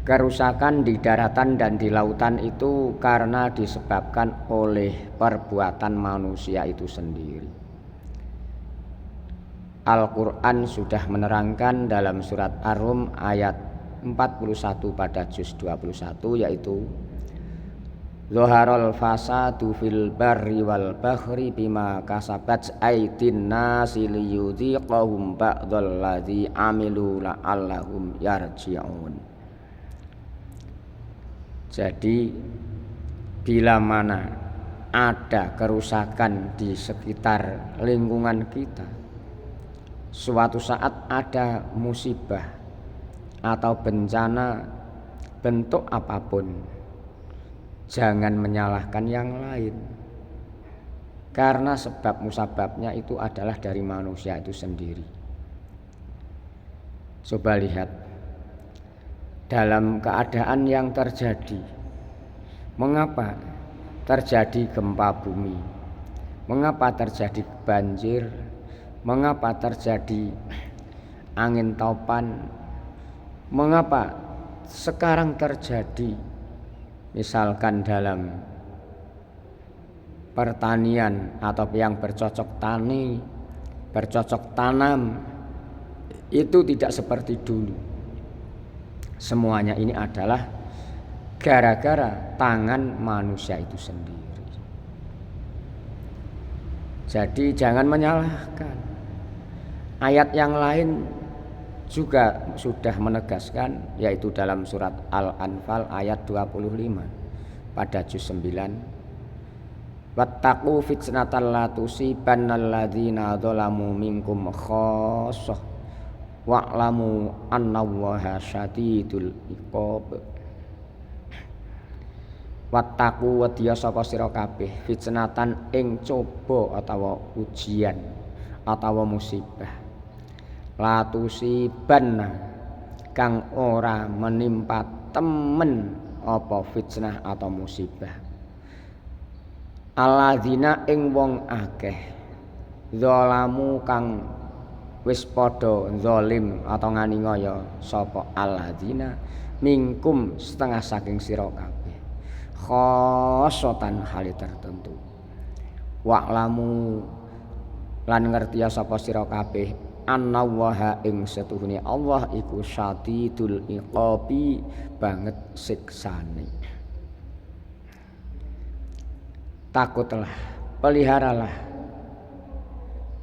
Kerusakan di daratan dan di lautan itu karena disebabkan oleh perbuatan manusia itu sendiri. Al-Quran sudah menerangkan dalam surat Ar-Rum ayat 41 pada juz 21, yaitu Zoharul fasadu fil barri wal bahri bima kasabat aydin nasi liyudhiqahum ba'dal ladzi amilu la'allahum yarji'un. Jadi bila mana ada kerusakan di sekitar lingkungan kita, suatu saat ada musibah atau bencana bentuk apapun, jangan menyalahkan yang lain, karena sebab musababnya itu adalah dari manusia itu sendiri. Coba lihat dalam keadaan yang terjadi, mengapa terjadi gempa bumi, mengapa terjadi banjir, mengapa terjadi angin topan, mengapa sekarang terjadi misalkan dalam pertanian atau yang bercocok tani, bercocok tanam itu tidak seperti dulu. Semuanya ini adalah gara-gara tangan manusia itu sendiri. Jadi jangan menyalahkan. Ayat yang lain juga sudah menegaskan, yaitu dalam surat Al-Anfal ayat 25 pada juz 9. Wattaqu fitnatal la tusibannal ladzina dzalamu minkum khassah wa'lamu annallaha syadidul iqab. Wattaqu wedya sapa sira kabeh fitnatan ing coba atawa ujian atawa musibah, la tusibanna kang ora menimpa temen apa fitnah atau musibah, alladzina ing wong akeh zalamu kang wis padha zalim atau nganiaya sapa alladzina mingkum setengah saking sira kabeh khosotan hal tertentu, wa'lamu lan ngerti sapa sira kabeh annallaha ing setuhune Allah iku syadidul iqabi banget siksane. Takutlah, peliharalah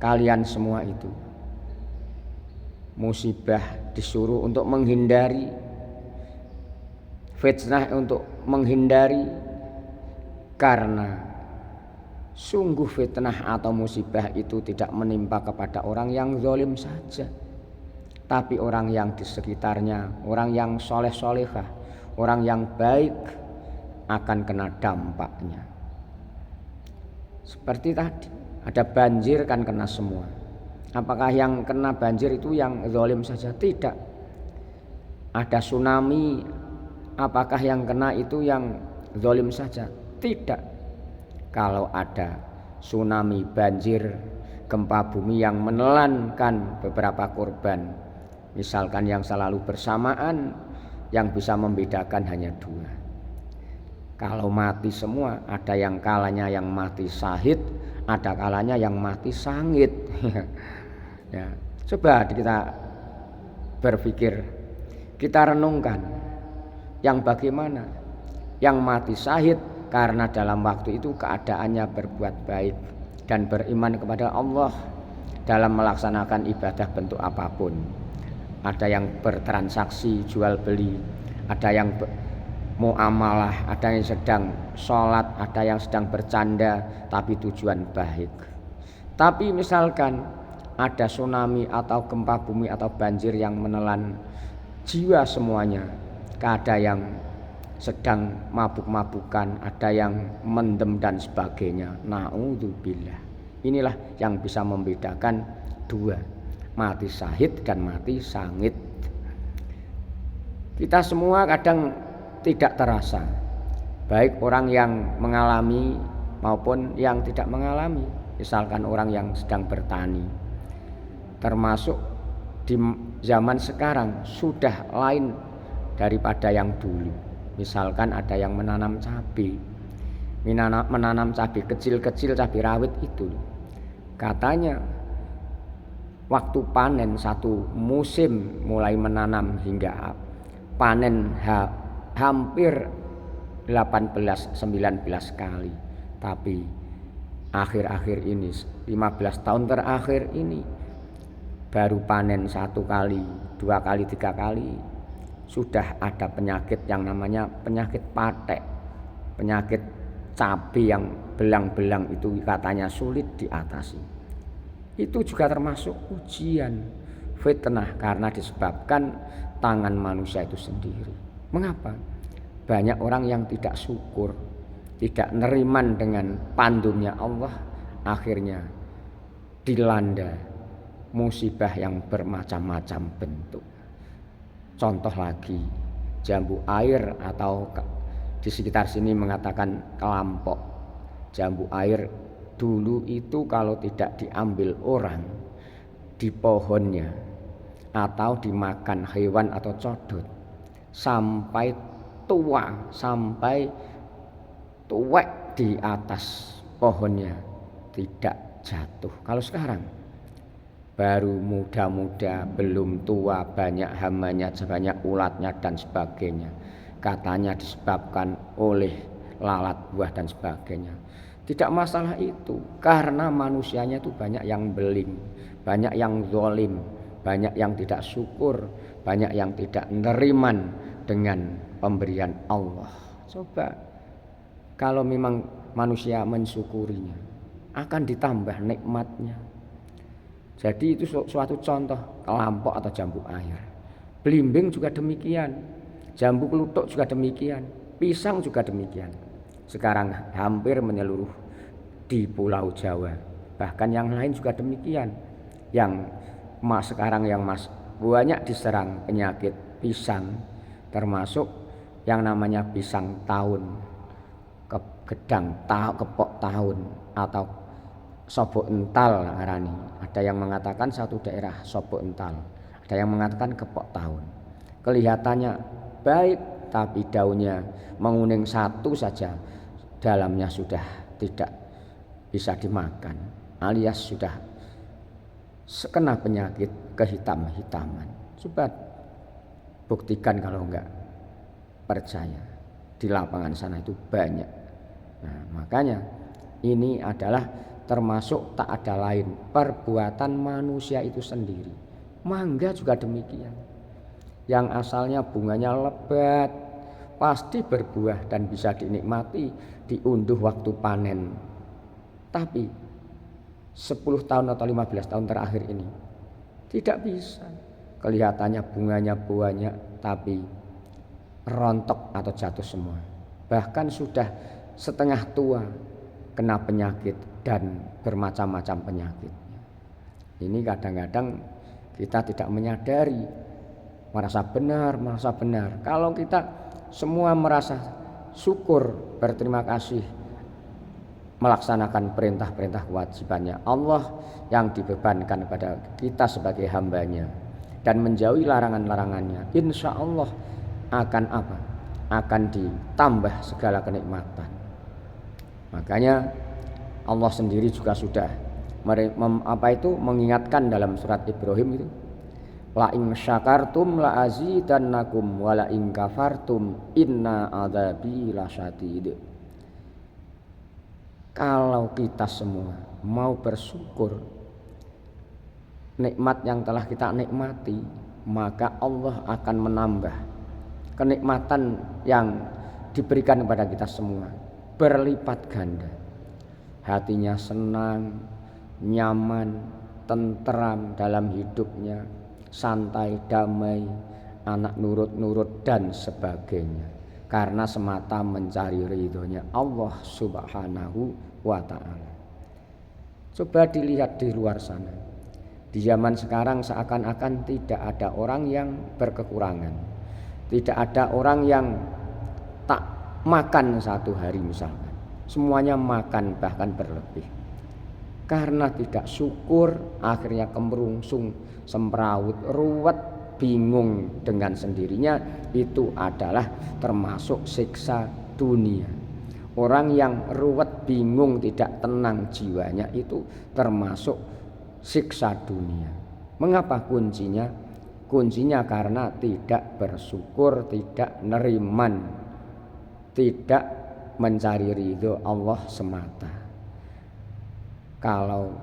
kalian semua itu. Musibah disuruh untuk menghindari, fitnah untuk menghindari, karena sungguh fitnah atau musibah itu tidak menimpa kepada orang yang zalim saja, tapi orang yang di sekitarnya, orang yang soleh-solehah, orang yang baik akan kena dampaknya. Seperti tadi, ada banjir kan kena semua. Apakah yang kena banjir itu yang zalim saja? Tidak. Ada tsunami, apakah yang kena itu yang zalim saja? Tidak. Kalau ada tsunami, banjir, gempa bumi yang menelankan beberapa korban, misalkan yang selalu bersamaan, yang bisa membedakan hanya dua. Kalau mati semua, ada yang kalanya yang mati syahid, ada kalanya yang mati sangit. Ya, coba kita berpikir, kita renungkan, yang bagaimana? Yang mati syahid karena dalam waktu itu keadaannya berbuat baik dan beriman kepada Allah dalam melaksanakan ibadah bentuk apapun. Ada yang bertransaksi jual beli, ada yang muamalah, ada yang sedang sholat, ada yang sedang bercanda tapi tujuan baik. Tapi misalkan ada tsunami atau gempa bumi atau banjir yang menelan jiwa semuanya, ada yang sedang mabuk-mabukan, ada yang mendem dan sebagainya. Na'udzubillah. Inilah yang bisa membedakan dua, mati syahid dan mati sangit. Kita semua kadang tidak terasa, baik orang yang mengalami maupun yang tidak mengalami. Misalkan orang yang sedang bertani, termasuk di zaman sekarang sudah lain daripada yang dulu. Misalkan ada yang menanam cabai, kecil-kecil, cabai rawit itu, katanya waktu panen satu musim mulai menanam hingga panen hampir 18-19 kali. Tapi akhir-akhir ini 15 tahun terakhir ini baru panen 1 kali, 2 kali, 3 kali sudah ada penyakit yang namanya penyakit patek, penyakit cabai yang belang-belang itu katanya sulit diatasi. Itu juga termasuk ujian, fitnah, karena disebabkan tangan manusia itu sendiri. Mengapa? Banyak orang yang tidak syukur, tidak neriman dengan pandunya Allah, akhirnya dilanda musibah yang bermacam-macam bentuk. Contoh lagi, jambu air atau di sekitar sini mengatakan kelampok. Jambu air dulu itu kalau tidak diambil orang di pohonnya atau dimakan hewan atau codot sampai tua, sampai tuwek di atas pohonnya tidak jatuh. Kalau sekarang baru muda-muda, belum tua, banyak hamanya, banyak ulatnya dan sebagainya, katanya disebabkan oleh lalat buah dan sebagainya. Tidak masalah itu, karena manusianya itu banyak yang beling, banyak yang zalim, banyak yang tidak syukur, banyak yang tidak neriman dengan pemberian Allah. Coba kalau memang manusia mensyukurinya, akan ditambah nikmatnya. Jadi itu suatu contoh kelampok atau jambu air. Belimbing juga demikian, jambu kelutuk juga demikian, pisang juga demikian. Sekarang hampir menyeluruh di Pulau Jawa, bahkan yang lain juga demikian. Yang sekarang yang banyak diserang penyakit pisang, termasuk yang namanya pisang tahun, kepok tahun atau sobok ental ngarani. Ada yang mengatakan satu daerah sobok ental, ada yang mengatakan kepok tahun. Kelihatannya baik, tapi daunnya menguning satu saja, dalamnya sudah tidak bisa dimakan, alias sudah kena penyakit kehitam-hitaman. Coba buktikan kalau enggak percaya, di lapangan sana itu banyak. Nah, makanya ini adalah termasuk tak ada lain perbuatan manusia itu sendiri. Mangga juga demikian, yang asalnya bunganya lebat pasti berbuah dan bisa dinikmati, diunduh waktu panen. Tapi 10 tahun atau 15 tahun terakhir ini tidak bisa. Kelihatannya bunganya banyak tapi rontok atau jatuh semua. Bahkan sudah setengah tua kena penyakit dan bermacam-macam penyakit. Ini kadang-kadang kita tidak menyadari, merasa benar. Kalau kita semua merasa syukur, berterima kasih, melaksanakan perintah-perintah kewajibannya Allah yang dibebankan kepada kita sebagai hambanya, dan menjauhi larangan-larangannya, insya Allah akan apa? Akan ditambah segala kenikmatan. Makanya Allah sendiri juga sudah mengingatkan dalam surat Ibrahim itu, la in syakartum la azidannakum wa la in kafartum inna adzabi lasyadid. Kalau kita semua mau bersyukur nikmat yang telah kita nikmati, maka Allah akan menambah kenikmatan yang diberikan kepada kita semua berlipat ganda. Hatinya senang, nyaman, tentram dalam hidupnya, santai, damai, anak nurut dan sebagainya, karena semata mencari ridhonya Allah Subhanahu wa ta'ala. Coba dilihat di luar sana, di zaman sekarang seakan-akan tidak ada orang yang berkekurangan, tidak ada orang yang tak makan satu hari misalkan, semuanya makan bahkan berlebih. Karena tidak syukur, akhirnya kemerungsung, semrawut, ruwet, bingung dengan sendirinya, itu adalah termasuk siksa dunia. Orang yang ruwet, bingung, tidak tenang jiwanya, itu termasuk siksa dunia. Mengapa kuncinya? Kuncinya karena tidak bersyukur, tidak neriman, tidak mencari ridho Allah semata. Kalau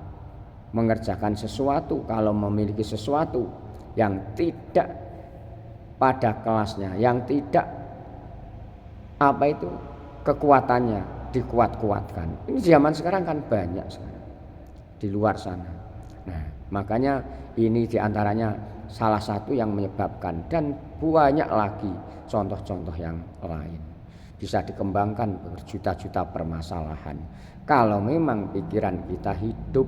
mengerjakan sesuatu, kalau memiliki sesuatu yang tidak pada kelasnya, yang tidak kekuatannya dikuat-kuatkan. Ini zaman sekarang kan banyak sekarang di luar sana. Nah, makanya ini diantaranya salah satu yang menyebabkan, dan banyak lagi contoh-contoh yang lain. Bisa dikembangkan berjuta-juta permasalahan. Kalau memang pikiran kita hidup,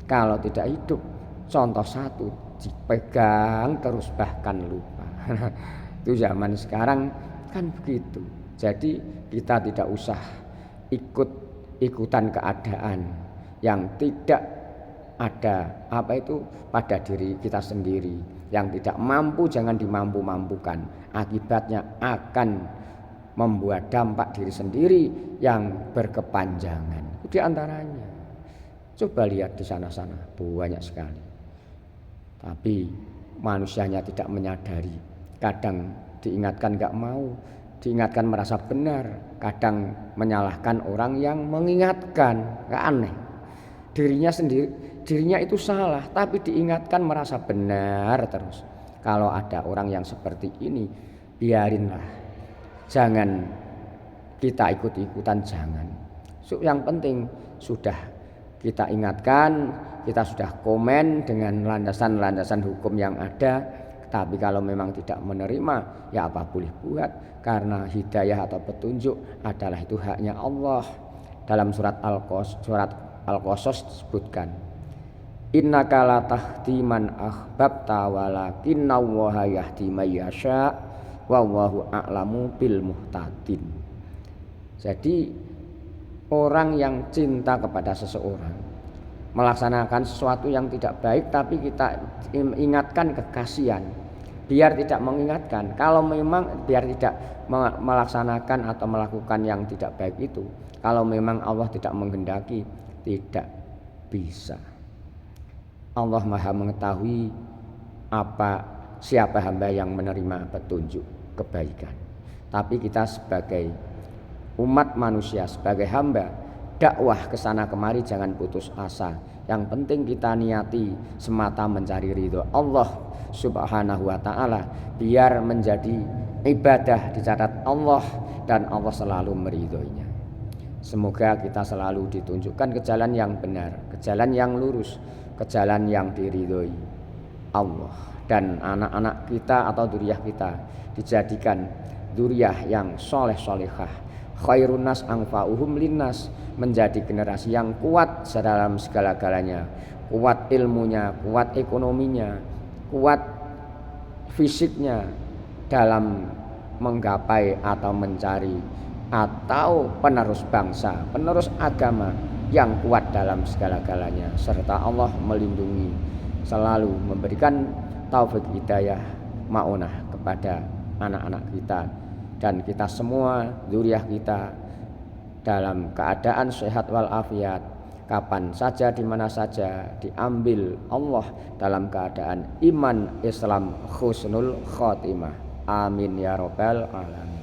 kalau tidak hidup, contoh satu dipegang terus bahkan lupa. Itu zaman sekarang kan begitu. Jadi kita tidak usah ikut-ikutan keadaan yang tidak ada pada diri kita sendiri. Yang tidak mampu jangan dimampu-mampukan. Akibatnya akan membuat dampak diri sendiri yang berkepanjangan. Di antaranya, coba lihat di sana-sana banyak sekali. Tapi manusianya tidak menyadari. Kadang diingatkan gak mau, diingatkan merasa benar, kadang menyalahkan orang yang mengingatkan. Gak aneh, dirinya itu salah, tapi diingatkan merasa benar terus. Kalau ada orang yang seperti ini, biarinlah, jangan kita ikut-ikutan, jangan. Yang penting sudah kita ingatkan, kita sudah komen dengan landasan-landasan hukum yang ada. Tapi kalau memang tidak menerima, ya apa boleh buat, karena hidayah atau petunjuk adalah itu haknya Allah. Dalam surat Al-Qasas disebutkan, innaka la tahdi man ahbabta walakinnallaha yahdi may yasha wallahu a'lamu bil muhtadin. Jadi orang yang cinta kepada seseorang melaksanakan sesuatu yang tidak baik, tapi kita ingatkan kekasihan, biar tidak mengingatkan. Kalau memang biar tidak melaksanakan atau melakukan yang tidak baik itu, kalau memang Allah tidak menghendaki, tidak bisa. Allah Maha mengetahui siapa hamba yang menerima petunjuk kebaikan. Tapi kita sebagai umat manusia, sebagai hamba, dakwah ke sana kemari jangan putus asa. Yang penting kita niati semata mencari ridho Allah Subhanahu wa ta'ala, biar menjadi ibadah dicatat Allah dan Allah selalu meridhoinya. Semoga kita selalu ditunjukkan ke jalan yang benar, ke jalan yang lurus, ke jalan yang diridhoi Allah, dan anak-anak kita atau dzurriyyah kita dijadikan dzurriyyah yang soleh-solehah. Khairun nas anfa'uhum linnas, menjadi generasi yang kuat dalam segala-galanya, kuat ilmunya, kuat ekonominya, kuat fisiknya dalam menggapai atau mencari atau penerus bangsa, penerus agama yang kuat dalam segala-galanya, serta Allah melindungi, selalu memberikan taufik hidayah ma'unah kepada anak-anak kita dan kita semua, dzurriyyah kita, dalam keadaan sehat walafiat, kapan saja di mana saja diambil Allah dalam keadaan iman Islam husnul khotimah. Amin ya rabbal alamin.